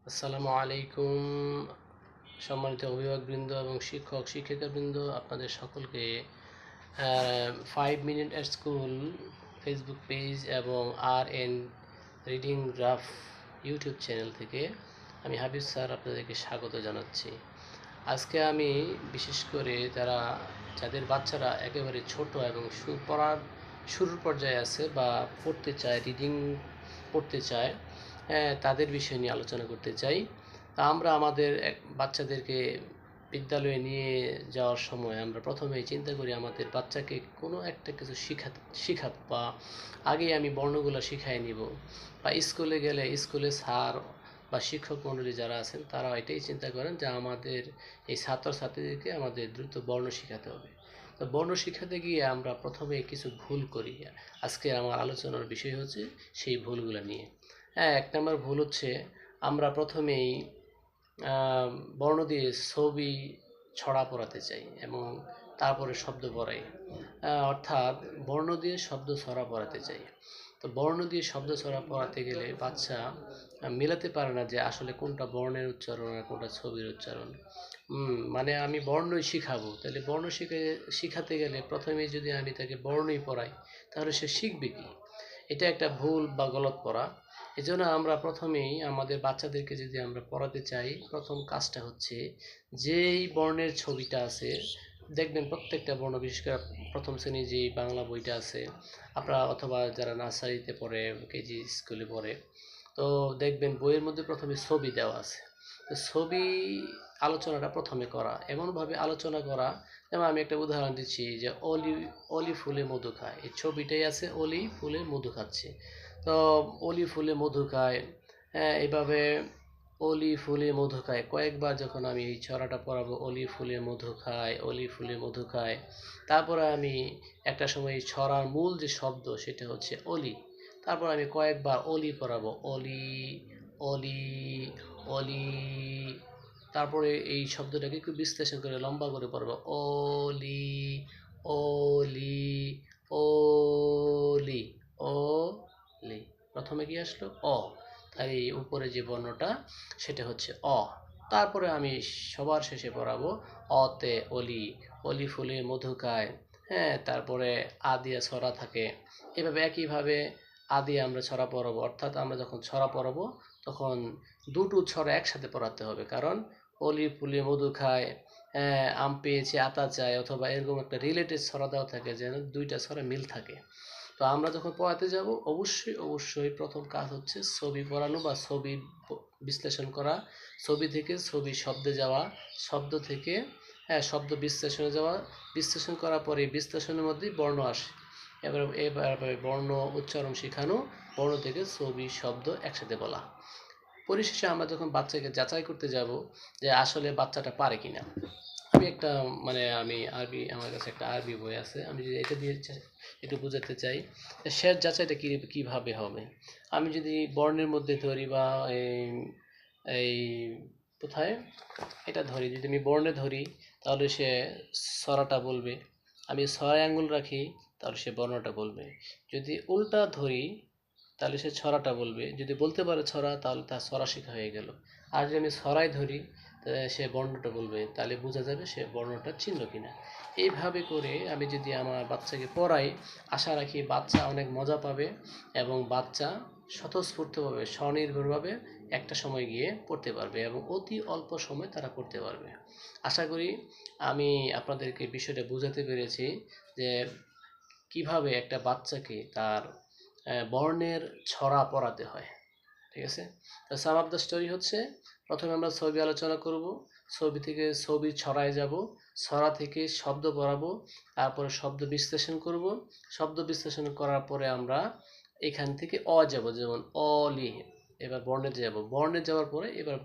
আসসালামু আলাইকুম। সম্মানিত অভিভাবকবৃন্দ এবং শিক্ষক শিক্ষিকাবৃন্দ, আপনাদের সকলকে 5 minute at school Facebook page এবং RN reading graph YouTube channel থেকে আমি হাবিব স্যার আপনাদেরকে স্বাগত জানাচ্ছি। আজকে আমি বিশেষ করে যাদের বাচ্চারা একেবারে ছোট এবং পড়ার শুরুর পর্যায়ে আছে বা পড়তে চায়, রিডিং পড়তে চায়, তাদের বিষয় নিয়ে আলোচনা করতে চাই। আমরা আমাদের বাচ্চাদেরকে বিদ্যালয়ে নিয়ে যাওয়ার সময় আমরা প্রথমেই চিন্তা করি আমাদের বাচ্চাকে কোনো একটা কিছু শিখাবো, বা আগে আমি বর্ণগুলো শিখাই নিব, বা স্কুলে গেলে স্কুলে স্যার বা শিক্ষক মণ্ডলী যারা আছেন তারা এটাই চিন্তা করেন যে আমাদের এই ছাত্রছাত্রীদেরকে আমাদের দ্রুত বর্ণ শেখাতে হবে। তো বর্ণ শেখাতে গিয়ে আমরা প্রথমে কিছু ভুল করি। আজকে আমার আলোচনার বিষয় হচ্ছে সেই ভুলগুলো নিয়ে। এক নম্বর ভুল হচ্ছে আমরা প্রথমেই বর্ণ দিয়ে ছবি ছড়া পড়াতে চাই এবং তারপরে শব্দ পড়াই, অর্থাৎ বর্ণ দিয়ে শব্দ ছড়া পড়াতে চাই। তো বর্ণ দিয়ে শব্দ ছড়া পড়াতে গেলে বাচ্চা মেলাতে পারে না যে আসলে কোনটা বর্ণের উচ্চারণ আর কোনটা ছবির উচ্চারণ। মানে আমি বর্ণই শিখাবো, তাহলে বর্ণ শিখাতে গেলে প্রথমেই যদি আমি তাকে বর্ণই পড়াই তাহলে সে শিখবে কি? এটা একটা ভুল বা গলত পড়া। এজন্য আমরা প্রথমেই আমাদের বাচ্চাদেরকে যদি আমরা পড়াতে চাই, প্রথম কাজটা হচ্ছে যেই বর্ণের ছবিটা আছে, দেখবেন প্রত্যেকটা বর্ণ, বিশেষ করে প্রথম শ্রেণীর যে বাংলা বইটা আছে আপনারা, অথবা যারা নার্সারিতে পড়ে, কেজি স্কুলে পড়ে, তো দেখবেন বইয়ের মধ্যে প্রথমে ছবি দেওয়া আছে। তো ছবি আলোচনাটা প্রথমে করা, এমনভাবে আলোচনা করা, যেমন আমি একটা উদাহরণ দিচ্ছি যে অলি ফুলে মধু খায়, এই ছবিটাই আছে অলি ফুলে মধু খাচ্ছে। তো অলি ফুলে মধু খায়, এইভাবে অলি ফুলে মধু খায় কয়েকবার যখন আমি এই ছড়াটা পড়াবো, অলি ফুলে মধু খায়, অলি ফুলে মধু খায়, তারপরে আমি একটা সময় ছড়ার মূল যে শব্দ সেটা হচ্ছে অলি, তারপর আমি কয়েকবার অলি পড়াবো, অলি অলি অলি, তারপরে এই শব্দটাকে একটু বিশ্লেষণ করে লম্বা করে পড়বো, অলি অলি অলি অলি। প্রথমে কি আসলো? অ। তাই উপরে যে বর্ণটা সেটা হচ্ছে অ। তারপরে আমি সবার শেষে পড়াবো অতে অলি, অলি ফুলে মধু খায়, তারপরে আ দিয়ে ছড়া থাকে। এভাবে একইভাবে আ দিয়ে আমরা ছড়া পড়াবো, অর্থাৎ আমরা যখন ছড়া পড়াবো তখন দুটো ছড়া একসাথে পড়াতে হবে, কারণ অলি ফুলে মধু খায়, আম পেয়েছে আতা চায়, অথবা এরকম একটা রিলেটেড ছড়া দেওয়া থাকে যেন দুইটা ছড়া মিল থাকে। তো আমরা যখন পড়াতে যাব অবশ্যই প্রথম কাজ হচ্ছে ছবি পড়ানো বা ছবি বিশ্লেষণ করা, ছবি থেকে ছবি শব্দে যাওয়া, শব্দ থেকে শব্দ বিশ্লেষণে যাওয়া, বিশ্লেষণ করার পরে বিশ্লেষণের মধ্যেই বর্ণ আসে। এবার বর্ণ উচ্চারণ শেখানো, বর্ণ থেকে ছবি শব্দ একসাথে বলা। পরিশেষে আমরা যখন বাচ্চাকে যাচাই করতে যাব যে আসলে বাচ্চাটা পারে কিনা, আমি আরবি, আমার কাছে একটা আরবি বই আছে, আমি যদি এটা দিয়ে একটু বোঝাতে চাই শেষ যাচাইটা কীভাবে হবে। আমি যদি বর্ণের মধ্যে ধরি বা এই কোথায় এটা ধরি, যদি আমি বর্ণে ধরি তাহলে সে ছড়াটা বলবে, আমি 6 আঙ্গুল রাখি তাহলে সে বর্ণটা বলবে, যদি উল্টা ধরি তাহলে সে ছড়াটা বলবে, যদি বলতে পারে ছড়া তাহলে তার ছড়া শেখা হয়ে গেল। আর যদি আমি ছড়াই ধরি সে বর্ণটা বলবে, তাহলে বোঝা যাবে সে বর্ণটা চিনল কিনা। এইভাবে করে আমি যদি আমার বাচ্চাকে পড়াই, আশা রাখি বাচ্চা অনেক মজা পাবে এবং বাচ্চা স্বতঃস্ফূর্তভাবে স্বনির্ভরভাবে একটা সময় গিয়ে পড়তে পারবে এবং অতি অল্প সময় তারা পড়তে পারবে। আশা করি আমি আপনাদেরকে বিষয়টা বোঝাতে পেরেছি যে কিভাবে একটা বাচ্চাকে তার বর্ণের ছড়া পড়াতে হয়। ঠিক আছে? তো সাম অফ দ্য স্টোরি হচ্ছে, প্রথমে আমরা ছবি আলোচনা করব, ছবি থেকে ছবি ছড়ায় যাব, ছড়া থেকে শব্দ পড়াবো, তারপরে শব্দ বিশ্লেষণ করব, শব্দ বিশ্লেষণ করার পরে আমরা এখান থেকে অ যাব, যেমন অলি। এবার বর্ণে যাব, বর্ণে যাওয়ার পরে এবার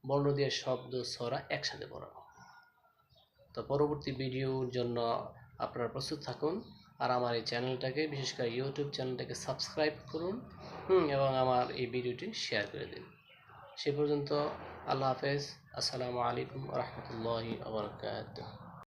বর্ণ দিয়ে শব্দ ছড়া একসাথে পড়াবো। তো পরবর্তী ভিডিওর জন্য আপনারা প্রস্তুত থাকুন, আর আমার এই চ্যানেলটাকে, বিশেষ করে ইউটিউব চ্যানেলটাকে সাবস্ক্রাইব করুন এবং আমার এই ভিডিওটি শেয়ার করে দিন। সে পর্যন্ত আল্লাহ হাফেজ। আসসালামু আলাইকুম ওয়া রাহমাতুল্লাহি ওয়া বারাকাতুহু।